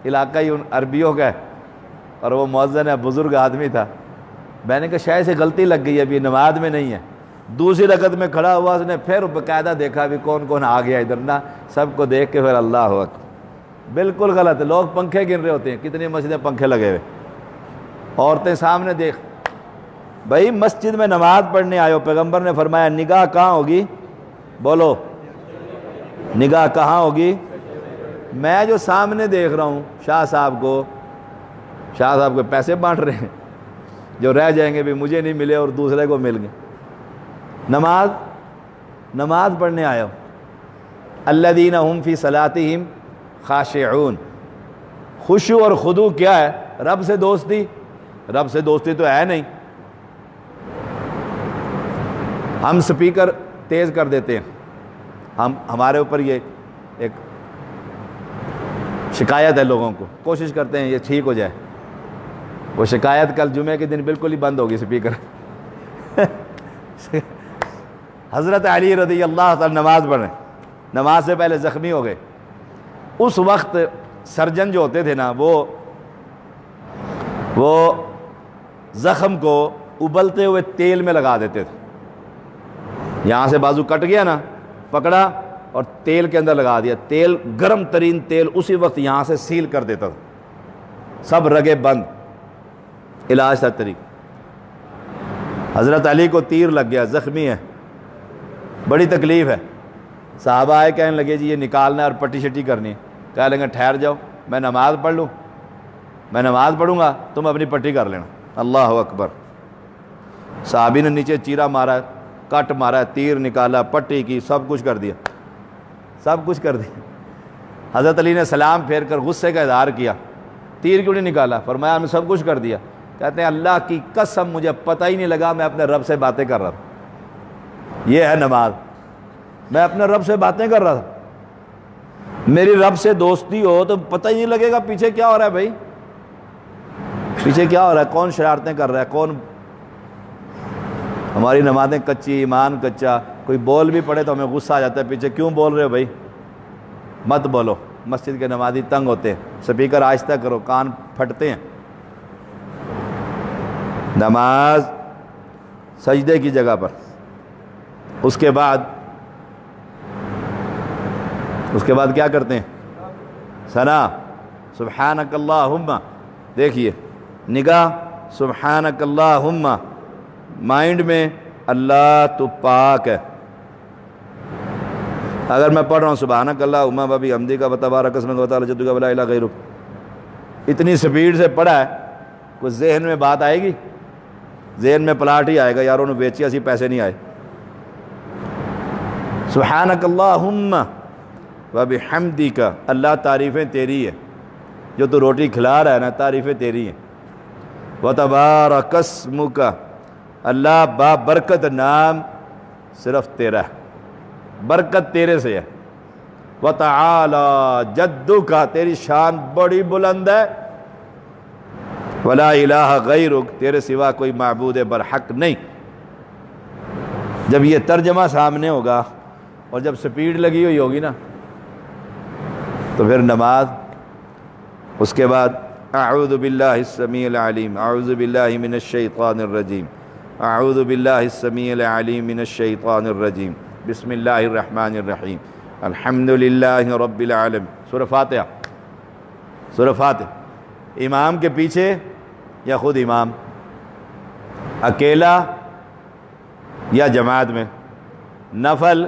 علاقہ ہی عربیوں کا ہے اور وہ مؤذن ہے، بزرگ آدمی تھا. میں نے کہا شاید سے غلطی لگ گئی ہے، ابھی نماز میں نہیں ہے. دوسری رکعت میں کھڑا ہوا، اس نے پھر باقاعدہ دیکھا بھی کون کون آ گیا ادھر نا، سب کو دیکھ کے پھر اللہ اکبر. بالکل غلط ہے. لوگ پنکھے گن رہے ہوتے ہیں، کتنی مسجدیں پنکھے لگے ہوئے، عورتیں سامنے دیکھ. بھائی مسجد میں نماز پڑھنے آئے ہو، پیغمبر نے فرمایا نگاہ کہاں ہوگی؟ بولو نگاہ کہاں ہوگی؟ میں جو سامنے دیکھ رہا ہوں شاہ صاحب کو پیسے بانٹ رہے ہیں، جو رہ جائیں گے بھی مجھے نہیں ملے اور دوسرے کو مل گئے. نماز پڑھنے آئے ہو. الذین هم فی صلاتہم خاشعون. خشوع اور خضوع کیا ہے؟ رب سے دوستی. رب سے دوستی تو ہے نہیں. ہم سپیکر تیز کر دیتے ہیں، ہمارے اوپر یہ ایک شکایت ہے، لوگوں کو کوشش کرتے ہیں یہ ٹھیک ہو جائے. وہ شکایت کل جمعے کے دن بالکل ہی بند ہوگی سپیکر. حضرت علی رضی اللہ تعالی نماز پڑھ رہے ہیں، نماز سے پہلے زخمی ہو گئے. اس وقت سرجن جو ہوتے تھے نا، وہ زخم کو ابلتے ہوئے تیل میں لگا دیتے تھے. یہاں سے بازو کٹ گیا نا، پکڑا اور تیل کے اندر لگا دیا. تیل گرم ترین تیل اسی وقت یہاں سے سیل کر دیتا تھا، سب رگے بند. علاج تھا طریق. حضرت علی کو تیر لگ گیا، زخمی ہے، بڑی تکلیف ہے. صحابہ آئے کہنے لگے جی یہ نکالنا ہے اور پٹی شٹی کرنی ہے. کہہ لیں گے ٹھہر جاؤ، میں نماز پڑھ لوں، میں نماز پڑھوں گا، تم اپنی پٹی کر لینا. اللہ اکبر. صحابی نے نیچے چیرا مارا، کٹ مارا، تیر نکالا، پٹی کی، سب کچھ کر دیا، سب کچھ کر دیا. حضرت علی نے سلام پھیر کر غصے کا اظہار کیا. تیر کیوں نہیں نکالا؟ فرمایا ہم نے سب کچھ کر دیا. کہتے ہیں اللہ کی قسم مجھے پتہ ہی نہیں لگا، میں اپنے رب سے باتیں کر رہا تھا. یہ ہے نماز. میں اپنے رب سے باتیں کر رہا تھا. میری رب سے دوستی ہو تو پتہ ہی نہیں لگے گا پیچھے کیا ہو رہا ہے. بھائی پیچھے کیا ہو رہا ہے، کون شرارتیں کر رہا ہے، کون. ہماری نمازیں کچی، ایمان کچا، کوئی بول بھی پڑے تو ہمیں غصہ آ جاتا ہے، پیچھے کیوں بول رہے ہو بھائی، مت بولو. مسجد کے نمازی تنگ ہوتے ہیں، سپیکر آہستہ کرو، کان پھٹتے ہیں. نماز سجدے کی جگہ پر. اس کے بعد کیا کرتے ہیں؟ ثنا. سبحانک اللہم. دیکھیے نگاہ سبحانک اللہم، مائنڈ میں اللہ تو پاک ہے. اگر میں پڑھ رہا ہوں سبحانک اللہم و بحمدک و تبارک اسمک و تعالی جدک و لا الہ غیرک، اتنی سپیڈ سے پڑھا ہے، کوئی ذہن میں بات آئے گی؟ ذہن میں پلاٹ ہی آئے گا، یار انہوں بیچی اسی پیسے نہیں آئے. سبحانک اللہم و بحمدک، اللہ تعریفیں تیری ہے، جو تو روٹی کھلا رہا ہے نا، تعریفیں تیری ہیں. و تبارک اسمک، اللہ با برکت نام صرف تیرا ہے، برکت تیرے سے ہے. وَتَعَالَى جَدُّكَ، تیری شان بڑی بلند ہے. وَلَا إِلَٰهَ غَيْرُكَ، تیرے سوا کوئی معبود برحق نہیں. جب یہ ترجمہ سامنے ہوگا اور جب سپیڈ لگی ہوئی ہوگی نا، تو پھر نماز. اس کے بعد اعوذ باللہ السمیع العلیم، اعوذ باللہ من الشیطان الرجیم، اعوذ باللہ السمیع العلیم من الشیطان الرجیم، بسم اللہ الرحمن الرحیم، الحمد للہ رب العالمین. سورہ فاتحہ. سورہ فاتحہ امام کے پیچھے یا خود امام، اکیلا یا جماعت میں، نفل،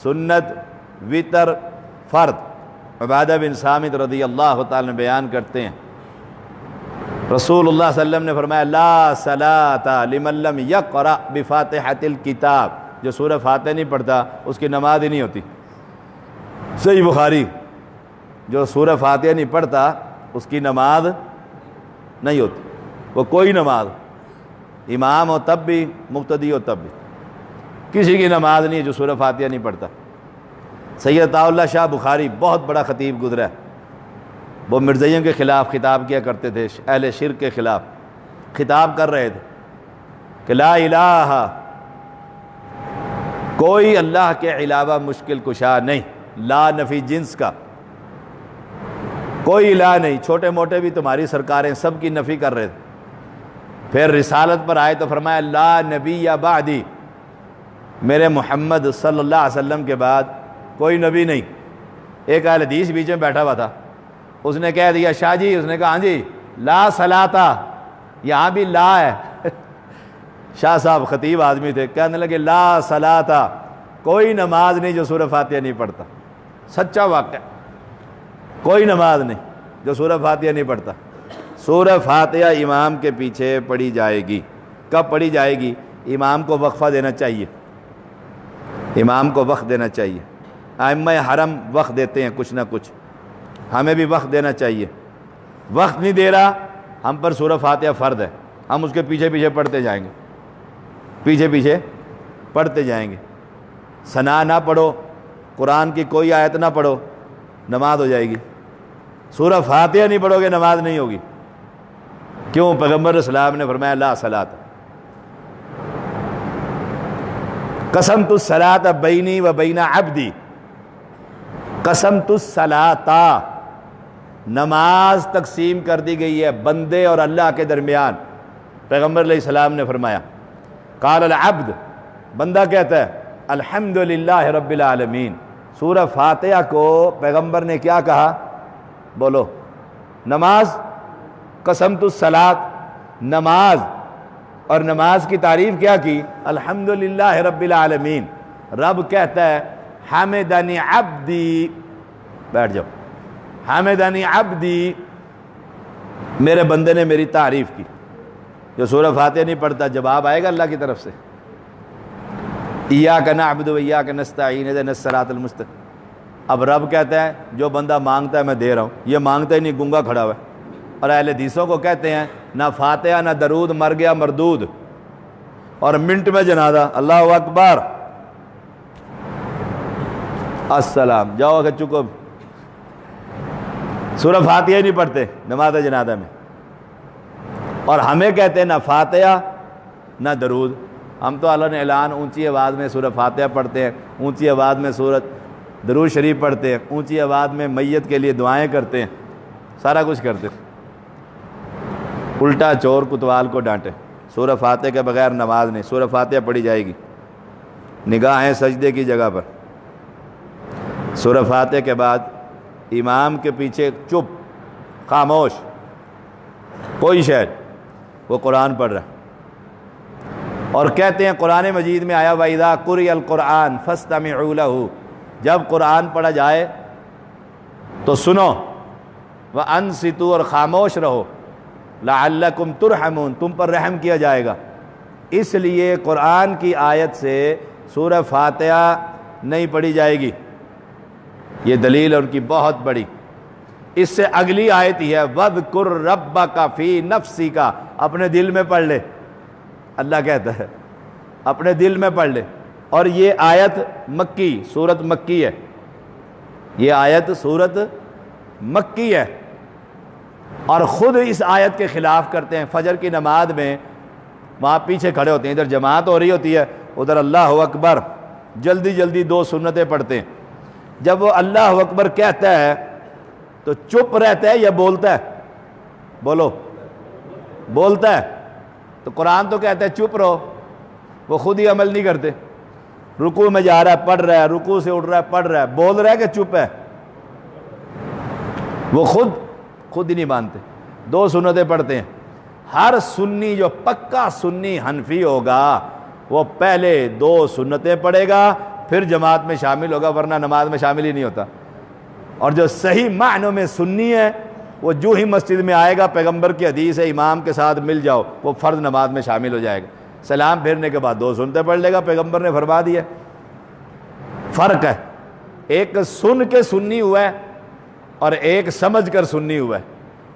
سنت، وتر، فرض. عبادہ بن صامت رضی اللہ تعالی عنہ بیان کرتے ہیں رسول اللہ صلی اللہ علیہ وسلم نے فرمایا لا صلاۃ لمن لم یقرأ بفاتحۃ الکتاب، جو سورہ فاتحہ نہیں پڑھتا اس کی نماز ہی نہیں ہوتی. صحیح بخاری. جو سورہ فاتحہ نہیں پڑھتا اس کی نماز نہیں ہوتی. وہ کوئی نماز، امام ہو تب بھی، مقتدی ہو تب بھی، کسی کی نماز نہیں ہے جو سورہ فاتحہ نہیں پڑھتا. سید عطاء اللہ شاہ بخاری بہت بڑا خطیب گزرا ہے. وہ مرزائیوں کے خلاف خطاب کیا کرتے تھے، اہل شرک کے خلاف خطاب کر رہے تھے کہ لا الہ، کوئی اللہ کے علاوہ مشکل کشا نہیں. لا نفی جنس کا، کوئی الہ نہیں، چھوٹے موٹے بھی تمہاری سرکاریں سب کی نفی کر رہے تھے۔ پھر رسالت پر آئے تو فرمایا لا نبی یا بعدی، میرے محمد صلی اللہ علیہ وسلم کے بعد کوئی نبی نہیں۔ ایک اہل حدیث بیچ میں بیٹھا ہوا تھا، اس نے کہہ دیا شاہ جی، اس نے کہا ہاں جی لا صلاۃ، یہاں بھی لا ہے۔ شاہ صاحب خطیب آدمی تھے، کہنے لگے لا صلاۃ، کوئی نماز نہیں جو سورہ فاتحہ نہیں پڑھتا۔ سچا واقعہ، کوئی نماز نہیں جو سورہ فاتحہ نہیں پڑھتا۔ سورہ فاتحہ امام کے پیچھے پڑھی جائے گی۔ کب پڑھی جائے گی؟ امام کو وقفہ دینا چاہیے، امام کو وقت دینا چاہیے۔ ائمہ حرم وقت دیتے ہیں کچھ نہ کچھ، ہمیں بھی وقت دینا چاہیے۔ وقت نہیں دے رہا، ہم پر سورہ فاتحہ فرض ہے، ہم اس کے پیچھے پیچھے پڑھتے جائیں گے، پیچھے پیچھے پڑھتے جائیں گے۔ ثنا نہ پڑھو، قرآن کی کوئی آیت نہ پڑھو، نماز ہو جائے گی۔ سورہ فاتحہ نہیں پڑھو گے نماز نہیں ہوگی۔ کیوں؟ پیغمبر اسلام نے فرمایا لا صلاۃ، قسمت الصلاۃ بینی و بین عبدی، قسمت الصلاۃ، نماز تقسیم کر دی گئی ہے بندے اور اللہ کے درمیان۔ پیغمبر علیہ السلام نے فرمایا قال العبد، بندہ کہتا ہے الحمدللہ رب العالمین۔ سورہ فاتحہ کو پیغمبر نے کیا کہا؟ بولو، نماز، قسمت الصلاۃ، نماز، اور نماز کی تعریف کیا کی؟ الحمدللہ رب العالمین۔ رب کہتا ہے حمدنی عبدی، بیٹھ جاؤ، حمدنی عبدی، میرے بندے نے میری تعریف کی۔ جو سورہ فاتحہ نہیں پڑھتا جواب آئے گا اللہ کی طرف سے، ایاک نعبد و ایاک نستعین اہدنا الصراط المستقیم۔ اب رب کہتا ہے جو بندہ مانگتا ہے میں دے رہا ہوں، یہ مانگتا ہی نہیں، گنگا کھڑا ہوا ہے۔ اور اہل حدیثوں کو کہتے ہیں نہ فاتحہ نہ درود، مر گیا مردود، اور منٹ میں جنازہ، اللہ اکبر السلام، جاؤ کہ چکو، سورہ فاتحہ ہی نہیں پڑھتے نماز جنازہ میں۔ اور ہمیں کہتے ہیں نہ فاتحہ نہ درود۔ ہم تو اللہ نے اعلان اونچی آواز میں سورہ فاتحہ پڑھتے ہیں، اونچی آواز میں سورہ درود شریف پڑھتے ہیں، اونچی آواز میں میت کے لیے دعائیں کرتے ہیں، سارا کچھ کرتے ہیں۔ الٹا چور کتوال کو ڈانٹے۔ سورہ فاتحہ کے بغیر نماز نہیں، سورہ فاتحہ پڑھی جائے گی، نگاہیں سجدے کی جگہ پر۔ سورہ فاتحہ کے بعد امام کے پیچھے چپ، خاموش، کوئی شے، وہ قرآن پڑھ رہا ہے۔ اور کہتے ہیں قرآن مجید میں آیا وَإِذَا قُرِئَ الْقُرْآنُ فَاسْتَمِعُوا لَهُ، جب قرآن پڑھا جائے تو سنو، وَأَنصِتُوا، اور خاموش رہو، لَعَلَّكُمْ تُرْحَمُونَ، تم پر رحم کیا جائے گا۔ اس لیے قرآن کی آیت سے سورہ فاتحہ نہیں پڑھی جائے گی، یہ دلیل ہے ان کی بہت بڑی۔ اس سے اگلی آیت ہی ہے وَاذْكُرْ رَبَّكَ فِي نَفْسِكَ، اپنے دل میں پڑھ لے، اللہ کہتا ہے اپنے دل میں پڑھ لے۔ اور یہ آیت مکی، سورت مکی ہے، یہ آیت سورت مکی ہے، اور خود اس آیت کے خلاف کرتے ہیں۔ فجر کی نماز میں وہاں پیچھے کھڑے ہوتے ہیں، ادھر جماعت ہو رہی ہوتی ہے، ادھر اللہ اکبر، جلدی جلدی دو سنتیں پڑھتے ہیں۔ جب وہ اللہ اکبر کہتا ہے تو چپ رہتا ہے یا بولتا ہے؟ بولو، بولتا ہے۔ تو قرآن تو کہتا ہے چپ رہو، وہ خود ہی عمل نہیں کرتے۔ رکوع میں جا رہا ہے پڑھ رہا ہے، رکوع سے اٹھ رہا ہے پڑھ رہا ہے، بول رہا ہے کہ چپ ہے؟ وہ خود ہی نہیں مانتے، دو سنتیں پڑھتے ہیں۔ ہر سنی جو پکا سنی حنفی ہوگا وہ پہلے دو سنتیں پڑھے گا، پھر جماعت میں شامل ہوگا، ورنہ نماز میں شامل ہی نہیں ہوتا۔ اور جو صحیح معنوں میں سنی ہے وہ جو ہی مسجد میں آئے گا، پیغمبر کی حدیث ہے امام کے ساتھ مل جاؤ، وہ فرض نماز میں شامل ہو جائے گا۔ سلام پھیرنے کے بعد دو سنتیں پڑھ لے گا، پیغمبر نے فرما دیا۔ فرق ہے، ایک سن کے سنی ہوا ہے اور ایک سمجھ کر سنی ہوا ہے۔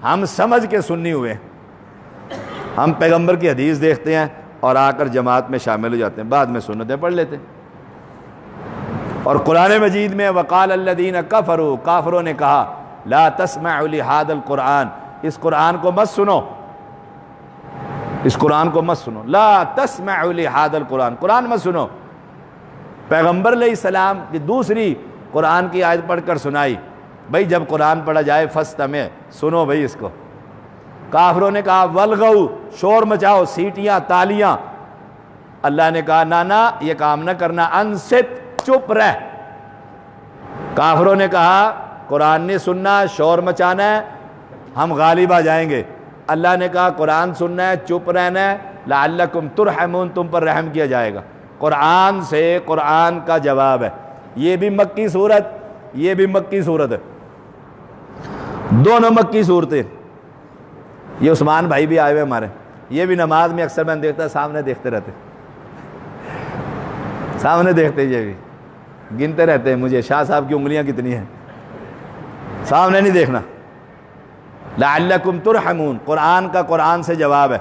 ہم سمجھ کے سنی ہوئے ہیں، ہم پیغمبر کی حدیث دیکھتے ہیں اور آ کر جماعت میں شامل ہو جاتے ہیں، بعد میں سنتیں پڑھ لیتے ہیں۔ اور قرآن مجید میں وقال الذین کفروا، کافروں نے کہا لا تسمعوا لہذا القرآن، اس قرآن کو مت سنو، اس قرآن کو مت سنو، لا تسمعوا لہذا القرآن، قرآن مت سنو۔ پیغمبر علیہ السلام کی دوسری قرآن کی آیت پڑھ کر سنائی بھائی جب قرآن پڑھا جائے فاستمع، سنو بھائی اس کو۔ کافروں نے کہا والغوا، شور مچاؤ، سیٹیاں، تالیاں۔ اللہ نے کہا نانا یہ کام نہ کرنا، انصت، چپ رہ۔ کافروں نے کہا قرآن نہیں سننا، شور مچانا ہے، ہم غالب آ جائیں گے۔ اللہ نے کہا قرآن سننا ہے، چپ رہنا ہے، لعلکم ترحمون، تم پر رحم کیا جائے گا۔ قرآن سے قرآن کا جواب ہے۔ یہ بھی مکی صورت، یہ بھی مکی صورت ہے، دونوں مکی صورتیں۔ یہ عثمان بھائی بھی آئے ہوئے ہمارے، یہ بھی نماز میں اکثر میں دیکھتا، سامنے دیکھتے رہتے، سامنے دیکھتے، یہ بھی گنتے رہتے ہیں مجھے شاہ صاحب کی انگلیاں کتنی ہیں، سامنے نہیں دیکھنا۔ لعلکم ترحمون، قرآن کا قرآن سے جواب ہے۔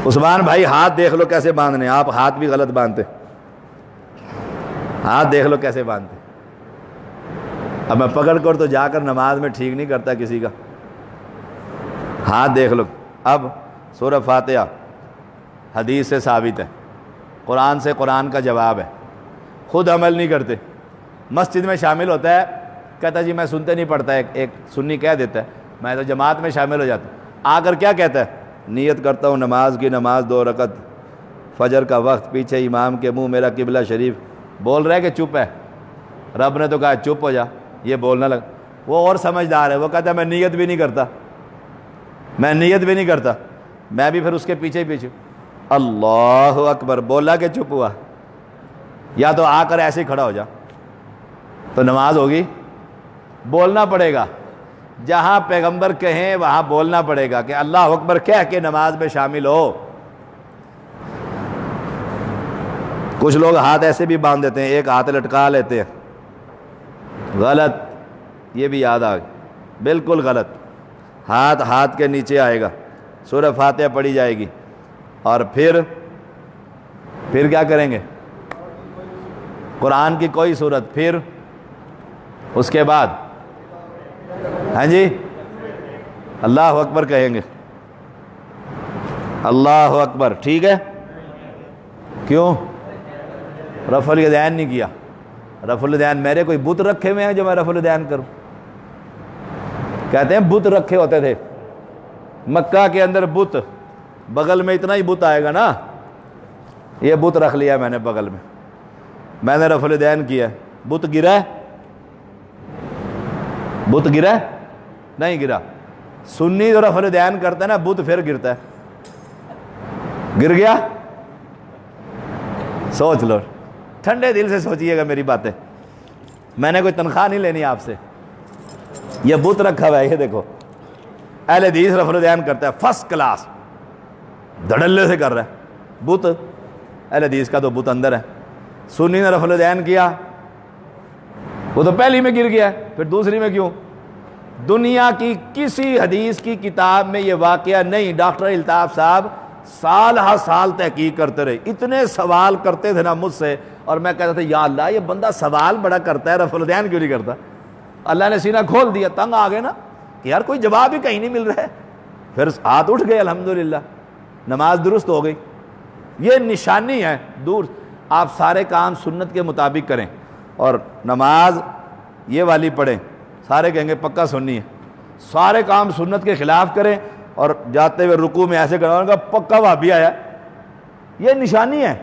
عثمان بھائی ہاتھ دیکھ لو کیسے باندھنے، آپ ہاتھ بھی غلط باندھتے، ہاتھ دیکھ لو کیسے باندھتے۔ اب میں پکڑ کر تو جا کر نماز میں ٹھیک نہیں کرتا کسی کا، ہاتھ دیکھ لو۔ اب سورہ فاتحہ حدیث سے ثابت ہے، قرآن سے قرآن کا جواب ہے، خود عمل نہیں کرتے۔ مسجد میں شامل ہوتا ہے، کہتا جی میں سنتے نہیں پڑھتا، ایک سنی کہہ دیتا ہے میں تو جماعت میں شامل ہو جاتا ہوں، آ کر کیا کہتا ہے، نیت کرتا ہوں نماز کی، نماز 2 رکعت، فجر کا وقت، پیچھے امام کے منہ میرا قبلہ شریف۔ بول رہا ہے کہ چپ ہے، رب نے تو کہا چپ ہو جا، یہ بولنا لگا۔ وہ اور سمجھدار ہے، وہ کہتا ہے میں نیت بھی نہیں کرتا، میں نیت بھی نہیں کرتا، میں بھی پھر اس کے پیچھے پیچھے اللہ اکبر بولا کہ چپ ہوا، یا تو آ کر ایسے ہی کھڑا ہو جا، تو نماز ہوگی؟ بولنا پڑے گا، جہاں پیغمبر کہیں وہاں بولنا پڑے گا کہ اللہ اکبر کہہ کے نماز میں شامل ہو۔ کچھ لوگ ہاتھ ایسے بھی باندھ دیتے ہیں، ایک ہاتھ لٹکا لیتے ہیں، غلط، یہ بھی یاد آ گئی، بالکل غلط۔ ہاتھ کے نیچے آئے گا، سورہ فاتحہ پڑھی جائے گی، اور پھر کیا کریں گے؟ قرآن کی کوئی صورت، پھر اس کے بعد ہاں جی اللہ اکبر کہیں گے، اللہ اکبر، ٹھیک ہے؟ کیوں رفع الیدین نہیں کیا؟ رفع الیدین میرے کوئی بت رکھے ہوئے ہیں جو میں رفع الیدین کروں؟ کہتے ہیں بت رکھے ہوتے تھے مکہ کے اندر، بت بغل میں اتنا ہی بت آئے گا نا، یہ بت رکھ لیا میں نے بغل میں، میں نے رفع الیدین کیا، بت گرا ہے؟ بت گرا ہے؟ نہیں گرا۔ سنی جو رفع الیدین کرتا ہے نا، بت پھر گرتا ہے، گر گیا؟ سوچ لو، ٹھنڈے دل سے سوچئے گا میری باتیں، میں نے کوئی تنخواہ نہیں لینی آپ سے۔ یہ بت رکھا ہوا ہے، یہ دیکھو اہل حدیث رفع الیدین کرتا ہے فرسٹ کلاس، دھڑلے سے کر رہا ہے، بت اہل حدیث کا تو بت اندر ہے۔ سنی نے رفع الیدین کیا، وہ تو پہلی میں گر گیا، پھر دوسری میں کیوں؟ دنیا کی کسی حدیث کی کتاب میں یہ واقعہ نہیں۔ ڈاکٹر الطاف صاحب سال ہر سال تحقیق کرتے رہے، اتنے سوال کرتے تھے نا مجھ سے، اور میں کہتا تھا یا اللہ یہ بندہ سوال بڑا کرتا ہے، رفع الیدین کیوں نہیں کرتا؟ اللہ نے سینہ کھول دیا، تنگ آ گئے نا کہ یار کوئی جواب ہی کہیں نہیں مل رہا ہے، پھر ہاتھ اٹھ گئے، الحمدللہ نماز درست ہو گئی۔ یہ نشانی ہے دور، آپ سارے کام سنت کے مطابق کریں، اور نماز یہ والی پڑھیں، سارے کہیں گے پکا سننی ہے، سارے کام سنت کے خلاف کریں، اور جاتے ہوئے رکوع میں ایسے کرنا گا پکا وہابی آیا، یہ نشانی ہے،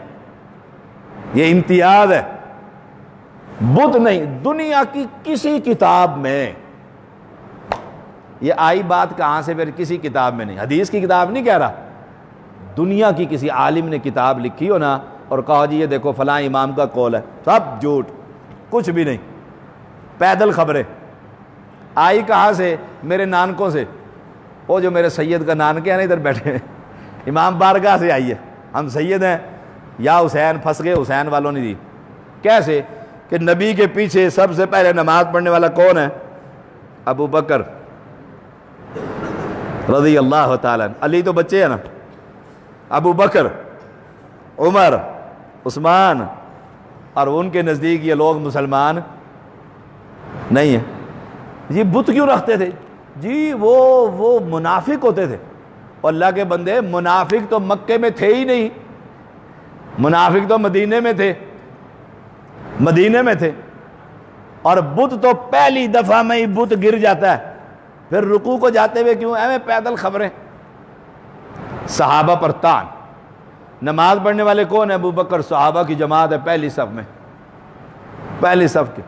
یہ امتیاز ہے۔ بت نہیں، دنیا کی کسی کتاب میں یہ آئی بات کہاں سے؟ پھر کسی کتاب میں نہیں، حدیث کی کتاب نہیں کہہ رہا، دنیا کی کسی عالم نے کتاب لکھی ہو نا اور کہا جی یہ دیکھو فلاں امام کا قول ہے، سب جھوٹ، کچھ بھی نہیں، پیدل خبریں۔ آئی کہاں سے؟ میرے نانکوں سے، وہ جو میرے سید کا نانکے ہیں نا ادھر بیٹھے ہیں، امام بارگاہ سے آئی ہے، ہم سید ہیں، یا حسین پھنس گئے، حسین والوں نے دی۔ کیسے کہ نبی کے پیچھے سب سے پہلے نماز پڑھنے والا کون ہے؟ ابو بکر رضی اللہ تعالیٰ عنہ، علی تو بچے ہیں نا، ابو بکر، عمر، عثمان، اور ان کے نزدیک یہ لوگ مسلمان نہیں ہیں۔ یہ بت کیوں رکھتے تھے؟ جی وہ منافق ہوتے تھے، اور اللہ کے بندے منافق تو مکے میں تھے ہی نہیں، منافق تو مدینے میں تھے، مدینے میں تھے۔ اور بت تو پہلی دفعہ میں ہی بت گر جاتا ہے، پھر رکوع کو جاتے ہوئے کیوں؟ ایویں پیدل خبریں۔ صحابہ پر تان۔ نماز پڑھنے والے کون ہیں؟ ابو بکر، صحابہ کی جماعت ہے پہلی صف میں، پہلی صف کے،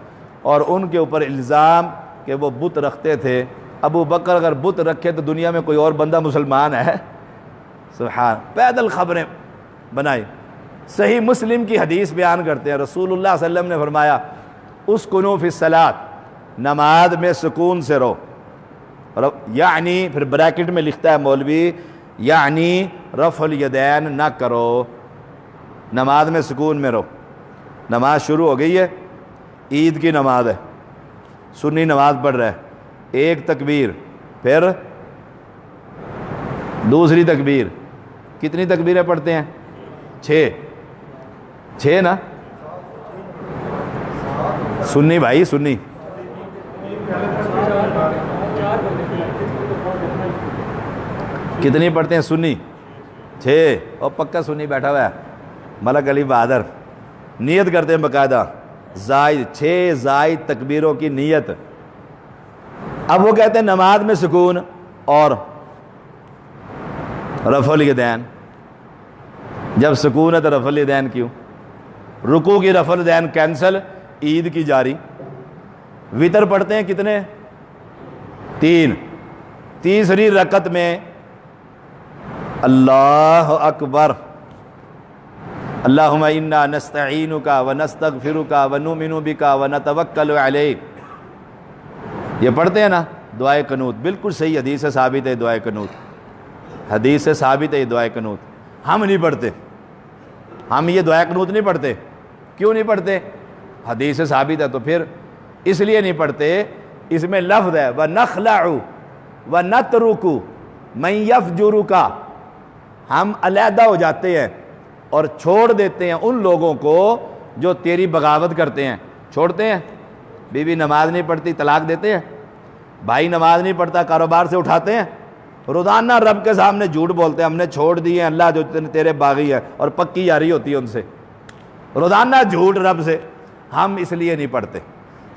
اور ان کے اوپر الزام کہ وہ بت رکھتے تھے۔ ابو بکر اگر بت رکھے تو دنیا میں کوئی اور بندہ مسلمان ہے؟ سبحان، پیدل خبریں بنائی۔ صحیح مسلم کی حدیث بیان کرتے ہیں، رسول اللہ صلی اللہ علیہ وسلم نے فرمایا اسکنوا فی الصلاۃ، نماز میں سکون سے رہو، یعنی پھر بریکٹ میں لکھتا ہے مولوی، یعنی رفع الیدین نہ کرو، نماز میں سکون میں رہو۔ نماز شروع ہو گئی ہے، عید کی نماز ہے، سنی نماز پڑھ رہا ہے، ایک تکبیر، پھر دوسری تکبیر، کتنی تکبیریں پڑھتے ہیں؟ 6 نا؟ سنی بھائی، سنی کتنی پڑھتے ہیں؟ سنی 6، اور پکا سنی بیٹھا ہوا ہے ملک علی بہادر، نیت کرتے ہیں باقاعدہ، زائد 6 زائد تکبیروں کی نیت۔ اب وہ کہتے ہیں نماز میں سکون اور رفع الیدین، جب سکون ہے تو رفع الیدین کیوں؟ رکوع کی رفع الیدین کینسل، عید کی جاری۔ وتر پڑھتے ہیں کتنے؟ 3، تیسری رکعت میں اللہ اکبر، اللہم انا نستعینک ونستغفرک ونؤمن بک ونتوکل علیک، یہ پڑھتے ہیں نا دعائے قنوت، بالکل صحیح حدیث سے ثابت ہے دعائے قنوت، حدیث سے ثابت ہے یہ دعائے قنوت۔ ہم نہیں پڑھتے، ہم یہ دعائے قنوت نہیں پڑھتے۔ کیوں نہیں پڑھتے؟ حدیث سے ثابت ہے، تو پھر اس لیے نہیں پڑھتے، اس میں لفظ ہے وَنَخْلَعُ وَنَتْرُكُ مَنْ يَفْجُرُكَ، ہم علیحدہ ہو جاتے ہیں اور چھوڑ دیتے ہیں ان لوگوں کو جو تیری بغاوت کرتے ہیں۔ چھوڑتے ہیں، بیوی نماز نہیں پڑھتی طلاق دیتے ہیں، بھائی نماز نہیں پڑھتا کاروبار سے اٹھاتے ہیں، روزانہ رب کے سامنے جھوٹ بولتے ہیں ہم نے چھوڑ دیے ہیں، اللہ جو تیرے باغی ہے، اور پکی یاری ہوتی ہے ان سے، روزانہ جھوٹ رب سے۔ ہم اس لیے نہیں پڑھتے۔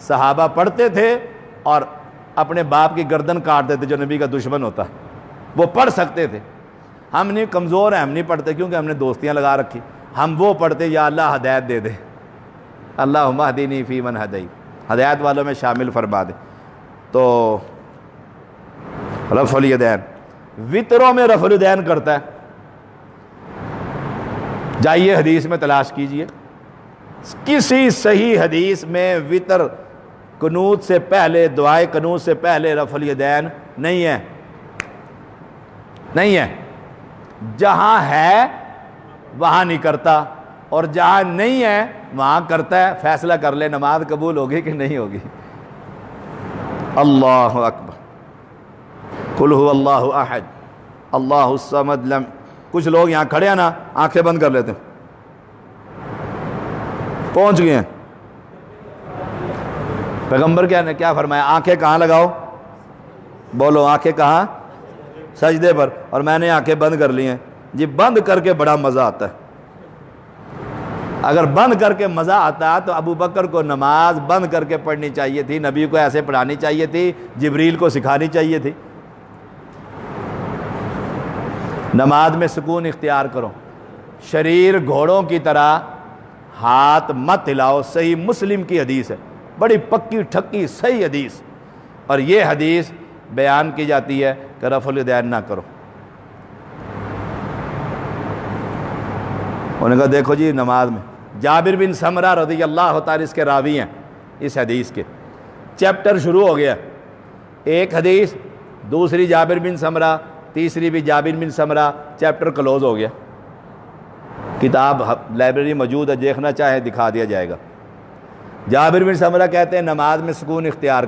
صحابہ پڑھتے تھے اور اپنے باپ کی گردن کاٹتے تھے جو نبی کا دشمن ہوتا، وہ پڑھ سکتے تھے۔ ہم نہیں، کمزور ہیں، ہم نہیں پڑھتے کیونکہ ہم نے دوستیاں لگا رکھی۔ ہم وہ پڑھتے یا اللہ ہدایت دے دے، اللہم اہدنی فی من ہدیت، ہدایت والوں میں شامل فرما دے۔ تو رفع الیدین، وطروں میں رفع الیدین کرتا ہے، جائیے حدیث میں تلاش کیجئے، کسی صحیح حدیث میں وطر قنوت سے پہلے، دعائے قنوت سے پہلے رفع الیدین نہیں ہے، نہیں ہے۔ جہاں ہے وہاں نہیں کرتا، اور جہاں نہیں ہے وہاں کرتا ہے۔ فیصلہ کر لے نماز قبول ہوگی کہ نہیں ہوگی۔ اللہ اکبر، قل هو اللہ احد اللہ الصمد لم، کچھ لوگ یہاں کھڑے ہیں نا، آنکھیں بند کر لیتے ہیں، پہنچ گئے ہیں۔ پیغمبر کیا فرمایا؟ آنکھیں کہاں لگاؤ؟ بولو، آنکھیں کہاں؟ سجدے پر، اور میں نے آنکھیں بند کر لی ہیں۔ جی بند کر کے بڑا مزہ آتا ہے۔ اگر بند کر کے مزہ آتا تو ابو بکر کو نماز بند کر کے پڑھنی چاہیے تھی، نبی کو ایسے پڑھانی چاہیے تھی، جبریل کو سکھانی چاہیے تھی۔ نماز میں سکون اختیار کرو، شریر گھوڑوں کی طرح ہاتھ مت ہلاؤ۔ صحیح مسلم کی حدیث ہے، بڑی پکی ٹھکی صحیح حدیث، اور یہ حدیث بیان کی جاتی ہے کہ رفع الیدین نہ کرو۔ انہوں نے کہا دیکھو جی نماز میں، جابر بن سمرہ رضی اللہ تعالیٰ اس کے راوی ہیں اس حدیث کے، چیپٹر شروع ہو گیا، ایک حدیث، دوسری جابر بن سمرہ، تیسری بھی جابر بن سمرہ، چیپٹر کلوز ہو گیا۔ کتاب لائبریری موجود ہے، دیکھنا چاہے دکھا دیا جائے گا۔ جابر بن سمرہ کہتے ہیں نماز میں سکون اختیار